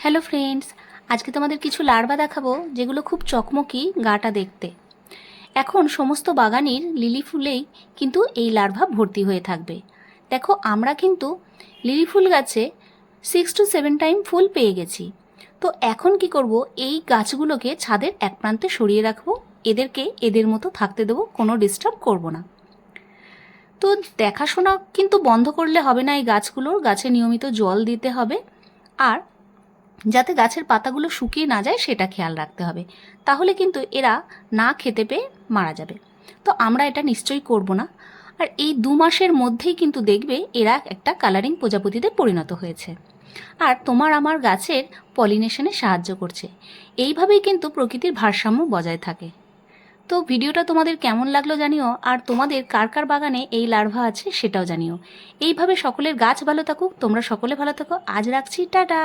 Hello friends, আজকে তোমাদের কিছু লার্ভা দেখাবো যেগুলো খুব চকমকি গাটা দেখতে। এখন সমস্ত বাগানের লিলি ফুলেই কিন্তু এই লার্ভা ভর্তি হয়ে থাকবে। দেখো, আমরা কিন্তু লিলি ফুল গাছে 6 to 7 টাইম ফুল পেয়ে গেছি। তো এখন কি করব, এই গাছগুলোকে ছাদের এক প্রান্তে সরিয়ে রাখবো, এদেরকে এদের মতো থাকতে দেবো, কোনো ডিস্টার্ব করব না। তো দেখাশোনা কিন্তু বন্ধ করলে হবে না, এই গাছগুলোর গাছে নিয়মিত জল দিতে হবে, আর যাতে গাছের পাতাগুলো শুকিয়ে না যায় সেটা খেয়াল রাখতে হবে। তাহলে কিন্তু এরা না খেতে পেয়ে মারা যাবে। তো আমরা এটা নিশ্চয়ই করব না। আর এই 2 মাসের মধ্যেই কিন্তু দেখবে এরা একটা কালারিং প্রজাপতিতে পরিণত হয়েছে, আর তোমার আমার গাছের পলিনেশনে সাহায্য করছে। এইভাবেই কিন্তু প্রকৃতির ভারসাম্য বজায় থাকে। তো ভিডিওটা তোমাদের কেমন লাগলো জানিও, আর তোমাদের কার কার বাগানে এই লার্ভা আছে সেটাও জানিও। এইভাবে সকলের গাছ ভালো থাকুক, তোমরা সকলে ভালো থাকো। আজ রাখছি, টাটা।